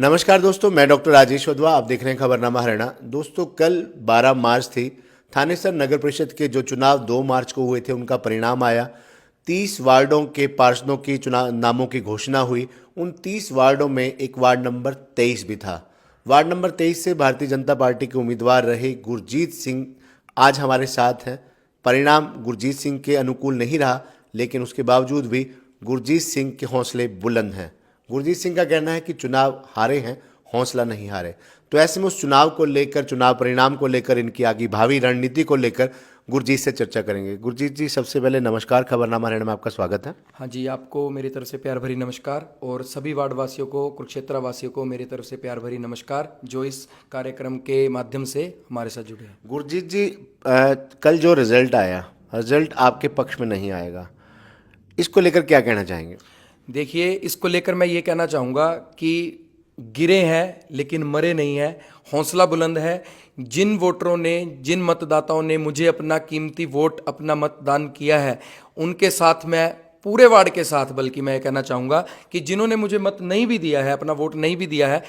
नमस्कार दोस्तों, मैं डॉक्टर राजेश वधवा। आप देख रहे हैं खबरनामा हरियाणा। दोस्तों, कल 12 मार्च थी। थानेसर नगर परिषद के जो चुनाव 2 मार्च को हुए थे, उनका परिणाम आया। 30 वार्डों के पार्षदों की चुनाव नामों की घोषणा हुई। उन 30 वार्डों में एक वार्ड नंबर 23 भी था। वार्ड नंबर 23 से भारतीय जनता पार्टी के उम्मीदवार रहे गुरजीत सिंह आज हमारे साथ हैं। परिणाम गुरजीत सिंह के अनुकूल नहीं रहा, लेकिन उसके बावजूद भी गुरजीत सिंह के हौसले बुलंद हैं। गुरजीत सिंह का कहना है कि चुनाव हारे हैं, हौसला नहीं हारे। तो ऐसे में उस चुनाव को लेकर, चुनाव परिणाम को लेकर, इनकी आगे भावी रणनीति को लेकर गुरजीत से चर्चा करेंगे। गुरजीत जी, सबसे पहले नमस्कार, खबरनामा हरियाणा में आपका स्वागत है। हाँ जी, आपको मेरी तरफ से प्यार भरी नमस्कार और सभी वार्ड वासियों को, कुरुक्षेत्र वासियों को मेरी तरफ से प्यार भरी नमस्कार जो इस कार्यक्रम के माध्यम से हमारे साथ जुड़े हैं। गुरजीत जी, कल जो रिजल्ट आया, रिजल्ट आपके पक्ष में नहीं आएगा, इसको लेकर क्या कहना चाहेंगे? देखिए, इसको लेकर मैं ये कहना चाहूँगा कि गिरे हैं लेकिन मरे नहीं हैं, हौसला बुलंद है। जिन वोटरों ने, जिन मतदाताओं ने मुझे अपना कीमती वोट, अपना मतदान किया है, उनके साथ मैं पूरे वार्ड के साथ, बल्कि मैं ये कहना चाहूँगा कि जिन्होंने मुझे मत नहीं भी दिया है, अपना वोट नहीं भी दिया है,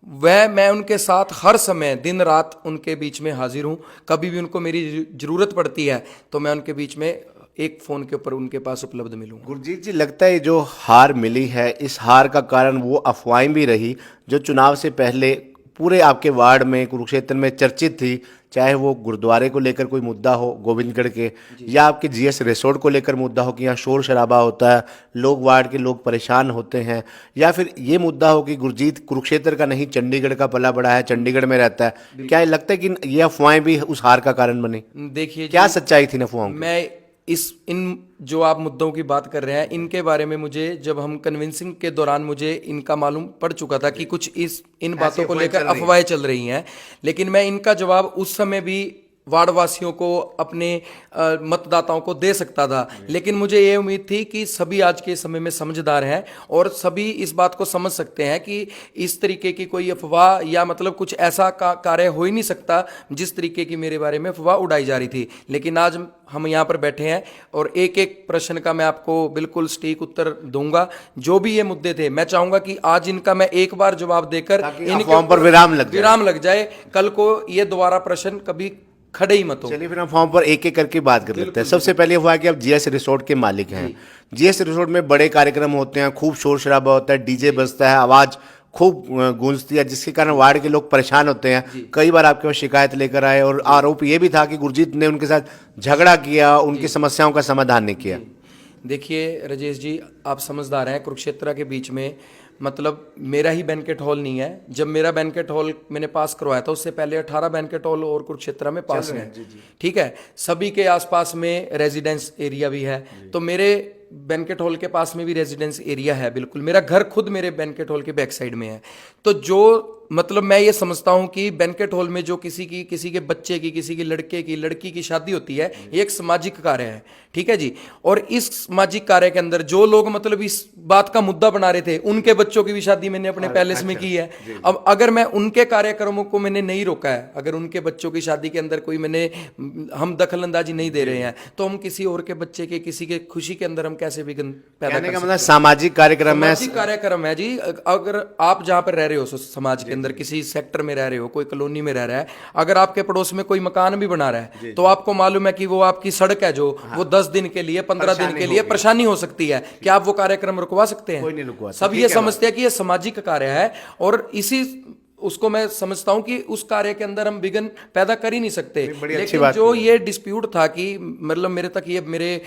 वह मैं उनके साथ हर समय दिन रात उनके बीच में हाजिर हूँ। कभी भी उनको मेरी ज़रूरत पड़ती है तो मैं उनके बीच में एक फ़ोन के ऊपर उनके पास उपलब्ध मिलूंगा। गुरजीत जी, लगता है जो हार मिली है, इस हार का कारण वो अफवाहें भी रही जो चुनाव से पहले पूरे आपके वार्ड में, कुरुक्षेत्र में चर्चित थी, चाहे वो गुरुद्वारे को लेकर कोई मुद्दा हो गोविंदगढ़ के, या आपके जीएस रिसोर्ट को लेकर मुद्दा हो कि यहाँ शोर शराबा होता है, लोग, वार्ड के लोग परेशान होते हैं, या फिर ये मुद्दा हो कि गुरजीत कुरुक्षेत्र का नहीं चंडीगढ़ का पला बड़ा है, चंडीगढ़ में रहता है। क्या लगता है कि ये अफवाहें भी उस हार का कारण बनी? देखिए, क्या सच्चाई थी इन अफवाहों की? मैं इन जो आप मुद्दों की बात कर रहे हैं, इनके बारे में मुझे जब हम कन्विंसिंग के दौरान मुझे इनका मालूम पड़ चुका था कि कुछ इन बातों को लेकर अफवाहें चल रही हैं, लेकिन मैं इनका जवाब उस समय भी वार्ड वासियों को, अपने मतदाताओं को दे सकता था। लेकिन मुझे ये उम्मीद थी कि सभी आज के समय में समझदार हैं और सभी इस बात को समझ सकते हैं कि इस तरीके की कोई अफवाह या मतलब कुछ ऐसा कार्य हो ही नहीं सकता जिस तरीके की मेरे बारे में अफवाह उड़ाई जा रही थी। लेकिन आज हम यहाँ पर बैठे हैं और एक एक प्रश्न का मैं आपको बिल्कुल सटीक उत्तर दूंगा। जो भी ये मुद्दे थे, मैं चाहूंगा कि आज इनका मैं एक बार जवाब देकर इनके ऊपर विराम लग जाए। कल को ये दोबारा प्रश्न कभी खड़े ही मत हो। चलिए, फिर हम फॉर्म पर एक एक करके बात कर लेते हैं। सबसे पहले हुआ कि आप जीएस रिसोर्ट के मालिक हैं। जीएस रिसोर्ट में बड़े कार्यक्रम होते हैं, खूब शोर शराबा होता है, डीजे बजता है, आवाज खूब गूंजती है, जिसके कारण वार्ड के लोग परेशान होते हैं। कई बार आपके पास शिकायत लेकर आए और आरोप ये भी था कि गुरजीत ने उनके साथ झगड़ा किया, उनकी समस्याओं का समाधान नहीं किया। देखिए राजेश जी, आप समझदार हैं। कुरुक्षेत्र के बीच में मतलब मेरा ही बैंकेट हॉल नहीं है। जब मेरा बैंकेट हॉल मैंने पास करवाया था, उससे पहले 18 बैंकेट हॉल और कुरुक्षेत्र में पास हैं। ठीक है, सभी के आसपास में रेजिडेंस एरिया भी है, तो मेरे बैंकेट हॉल के पास में भी रेजिडेंस एरिया है। बिल्कुल, मेरा घर खुद मेरे बैंकेट हॉल के बैक साइड में है। तो जो मतलब मैं ये समझता हूं कि बैंकेट हॉल में जो किसी के बच्चे की, किसी की लड़के की, लड़की की शादी होती है, ये एक सामाजिक कार्य है। ठीक है जी। और इस सामाजिक कार्य के अंदर जो लोग मतलब इस बात का मुद्दा बना रहे थे, उनके बच्चों की भी शादी मैंने अपने पैलेस में की है। अब अगर मैं उनके कार्यक्रमों को मैंने नहीं रोका है, अगर उनके बच्चों की शादी के अंदर कोई हम दखल अंदाजी नहीं दे रहे हैं, तो हम किसी और के बच्चे के, किसी के खुशी के अंदर हम कैसे विघ्न पैदा कर सकते हैं? सामाजिक कार्यक्रम है। सामाजिक कार्यक्रम है जी। अगर आप जहां पर रह रहे हो समाज के अंदर, किसी सेक्टर में रह रहे हो, कोई कॉलोनी में रह रहा है, अगर आपके पड़ोस में कोई मकान भी बना रहा है, तो आपको मालूम है कि वो आपकी सड़क है जो वो 10 दिन के लिए, 15 दिन के लिए परेशानी हो सकती है। क्या आप वो कार्यक्रम रुकवा सकते हैं? कोई नहीं रुकवा। सब ये समझते हैं कि ये सामाजिक कार्य है और इसी उसको मैं समझता हूं कि उस कार्य के अंदर हम विघ्न पैदा कर ही नहीं सकते। लेकिन जो ये डिस्प्यूट था कि मतलब मेरे तक ये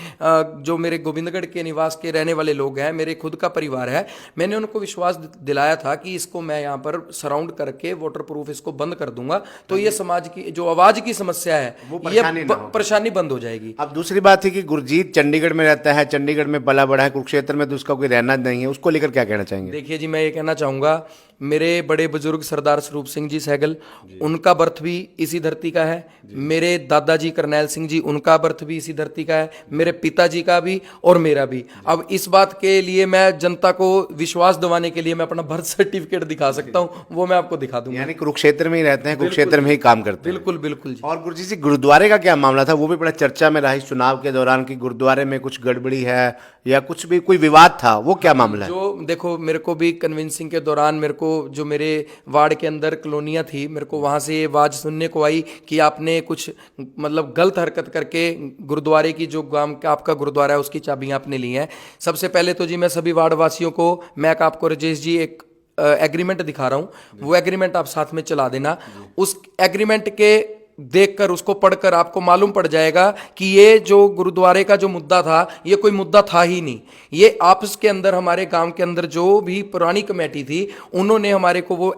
जो मेरे गोविंदगढ़ के निवास के रहने वाले लोग हैं, मेरे खुद का परिवार है, मैंने उनको विश्वास दिलाया था कि इसको मैं यहाँ पर सराउंड करके वाटर प्रूफ इसको बंद कर दूंगा, तो ये समाज की जो आवाज की समस्या है, ये परेशानी बंद हो जाएगी। अब दूसरी बात है कि गुरजीत चंडीगढ़ में रहता है, चंडीगढ़ में पला बड़ा है, कुरुक्षेत्र में तो उसका कोई रहना नहीं है, उसको लेकर क्या कहना चाहेंगे? देखिए जी, मैं ये कहना चाहूंगा, मेरे बड़े बुजुर्ग सरदार स्वरूप सिंह जी सहगल, उनका बर्थ भी इसी धरती का है। मेरे दादाजी करनैल सिंह जी, उनका बर्थ भी इसी धरती का है। मेरे पिताजी का भी और मेरा भी। अब इस बात के लिए मैं जनता को विश्वास दिलाने के लिए मैं अपना बर्थ सर्टिफिकेट दिखा सकता हूं, वो मैं आपको दिखा दूंगा। यानी कुरुक्षेत्र में ही रहते हैं, कुरुक्षेत्र में ही काम करते हैं। बिल्कुल बिल्कुल जी। और गुरजीत जी, गुरुद्वारे का क्या मामला था? वो भी बड़ा चर्चा में रहा इस चुनाव के दौरान कि गुरुद्वारे में कुछ गड़बड़ी है या कुछ भी कोई विवाद था, वो क्या मामला है? जो देखो, मेरे को भी कन्विंसिंग के दौरान मेरे को को जो मेरे वार्ड के अंदर कॉलोनियाँ थी, मेरे को वहाँ से ये आवाज़ सुनने को आई कि आपने कुछ मतलब गलत हरकत करके गुरुद्वारे की, जो गांव का आपका गुरुद्वारा है, उसकी चाबियाँ आपने ली हैं। सबसे पहले तो जी मैं सभी वार्ड वासियों को, मैं आपको राजेश जी एक एग्रीमेंट दिखा रहा हूँ, वो एग्रीमेंट आप साथ में चला देना। उस एग्रीमेंट के देखकर, उसको पढ़कर आपको मालूम पड़ जाएगा कि ये जो गुरुद्वारे का जो मुद्दा था, ये कोई मुद्दा था ही नहीं। ये आपस के अंदर, हमारे गांव के अंदर जो भी पुरानी कमेटी थी, उन्होंने हमारे को वो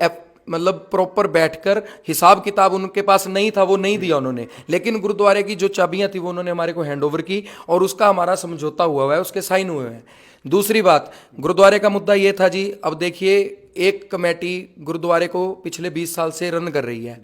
मतलब प्रॉपर बैठकर, हिसाब किताब उनके पास नहीं था, वो नहीं दिया उन्होंने, लेकिन गुरुद्वारे की जो चाबियां थी वो उन्होंने हमारे को हैंड ओवर की, और उसका हमारा समझौता हुआ है, उसके साइन हुए हैं। दूसरी बात, गुरुद्वारे का मुद्दा ये था जी, अब देखिए एक कमेटी गुरुद्वारे को पिछले 20 साल से रन कर रही है।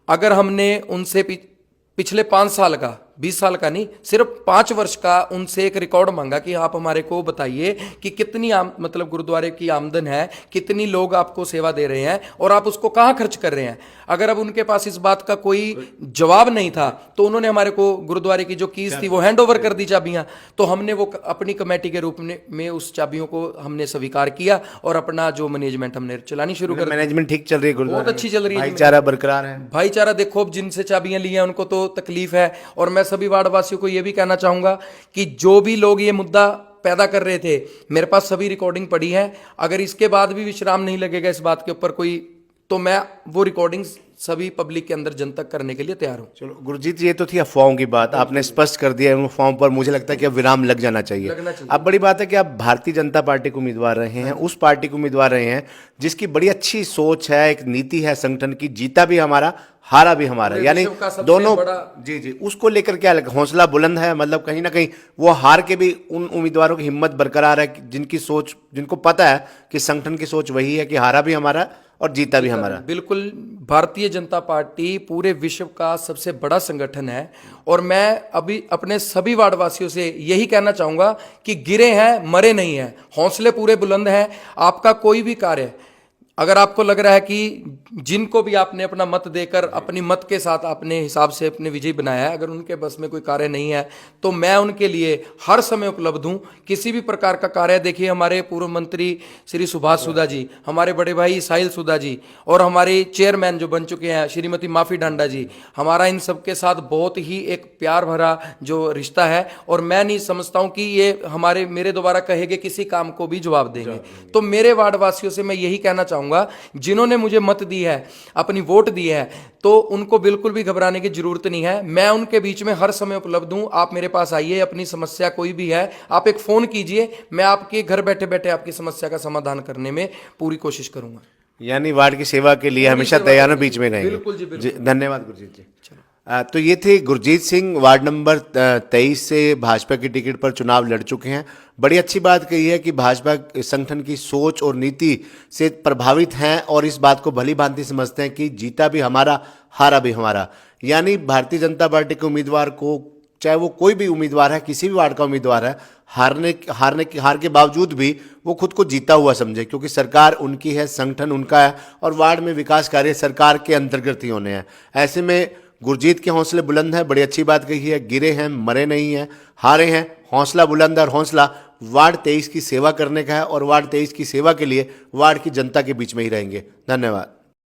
अगर हमने उनसे पिछले 5 साल का, 20 साल का नहीं, सिर्फ 5 वर्ष का उनसे एक रिकॉर्ड मांगा कि आप हमारे को बताइए कि कितनी मतलब गुरुद्वारे की आमदन है, कितनी लोग आपको सेवा दे रहे हैं और आप उसको कहाँ खर्च कर रहे हैं। अगर अब उनके पास इस बात का कोई जवाब नहीं था, तो उन्होंने हमारे को गुरुद्वारे की जो कीज थी वो हैंड ओवर कर दी चाबियां। तो हमने वो अपनी कमेटी के रूप में उस चाबियों को हमने स्वीकार किया और अपना जो मैनेजमेंट हमने चलानी शुरू कर दी। मैनेजमेंट ठीक चल रही है गुरुद्वारे बहुत अच्छी चल रही है, भाईचारा बरकरार है। भाईचारा देखो, अब जिनसे चाबियां ली हैं उनको तो तकलीफ है, और मैं सभी वार्ड वासियों को ये भी कहना चाहूंगा कि जो भी लोग ये मुद्दा पैदा कर रहे थे, मेरे पास सभी रिकॉर्डिंग पड़ी है। अगर इसके बाद भी विश्राम नहीं लगेगा इस बात के ऊपर कोई, तो मैं वो रिकॉर्डिंग्स सभी पब्लिक के अंदर जनतक करने के लिए तैयार हूं। चलो गुरजीत जी, ये तो थी अफवाहों की बात, आपने स्पष्ट कर दिया उन अफवाहों पर। मुझे लगता है कि अब विराम लग जाना चाहिए। अब बड़ी बात है कि आप भारतीय जनता पार्टी को उम्मीदवार रहे हैं, उस पार्टी को उम्मीदवार रहे हैं जिसकी बड़ी अच्छी सोच है, एक नीति है संगठन की, जीता भी हमारा, हारा भी हमारा, यानी दोनों। जी जी, उसको लेकर क्या हौसला बुलंद है, मतलब कहीं ना कहीं वो हार के भी उन उम्मीदवारों की हिम्मत बरकरार है जिनकी सोच, जिनको पता है कि संगठन की सोच वही है कि हारा भी हमारा और जीता भी हमारा। बिल्कुल, भारतीय जनता पार्टी पूरे विश्व का सबसे बड़ा संगठन है, और मैं अभी अपने सभी वार्डवासियों से यही कहना चाहूंगा कि गिरे हैं मरे नहीं हैं, हौसले पूरे बुलंद हैं। आपका कोई भी कार्य, अगर आपको लग रहा है कि जिनको भी आपने अपना मत देकर, अपनी मत के साथ अपने हिसाब से अपने विजयी बनाया है, अगर उनके बस में कोई कार्य नहीं है, तो मैं उनके लिए हर समय उपलब्ध हूं। किसी भी प्रकार का कार्य, देखिए हमारे पूर्व मंत्री श्री सुभाष सुधा जी, हमारे बड़े भाई साहिल सुधा जी, और हमारे चेयरमैन जो बन चुके हैं श्रीमती माफी डांडा जी, हमारा इन सब के साथ बहुत ही एक प्यार भरा जो रिश्ता है, और मैं नहीं समझता हूं कि ये मेरे दोबारा कहे गए किसी काम को भी जवाब देंगे। तो मेरे वार्डवासियों से मैं यही कहना चाहूंगा, जिन्होंने मुझे मत दी है, अपनी वोट दी है, तो उनको बिल्कुल भी घबराने की जरूरत नहीं है। मैं उनके बीच में हर समय उपलब्ध हूं। आप मेरे पास आइए, अपनी समस्या कोई भी है, आप एक फोन कीजिए, मैं आपके घर बैठे बैठे आपकी समस्या का समाधान करने में पूरी कोशिश करूंगा। यानी वार्ड की सेवा के लिए हमेशा तैयार हो, बीच में रहेंगे। बिल्कुल जी, बिल्कुल। धन्यवाद गुरजीत जी। तो ये थे गुरजीत सिंह, वार्ड नंबर 23 से भाजपा की टिकट पर चुनाव लड़ चुके हैं। बड़ी अच्छी बात कही है कि भाजपा संगठन की सोच और नीति से प्रभावित हैं और इस बात को भली भांति समझते हैं कि जीता भी हमारा, हारा भी हमारा। यानी भारतीय जनता पार्टी के उम्मीदवार को, चाहे वो कोई भी उम्मीदवार है, किसी भी वार्ड का उम्मीदवार है, हार के बावजूद भी वो खुद को जीता हुआ समझे, क्योंकि सरकार उनकी है, संगठन उनका है, और वार्ड में विकास कार्य सरकार के अंतर्गत ही होने हैं। ऐसे में गुरजीत के हौसले बुलंद है, बड़ी अच्छी बात कही है। गिरे हैं मरे नहीं हैं, हारे हैं, हौसला बुलंद है, और हौसला वार्ड 23 की सेवा करने का है, और वार्ड 23 की सेवा के लिए वार्ड की जनता के बीच में ही रहेंगे। धन्यवाद।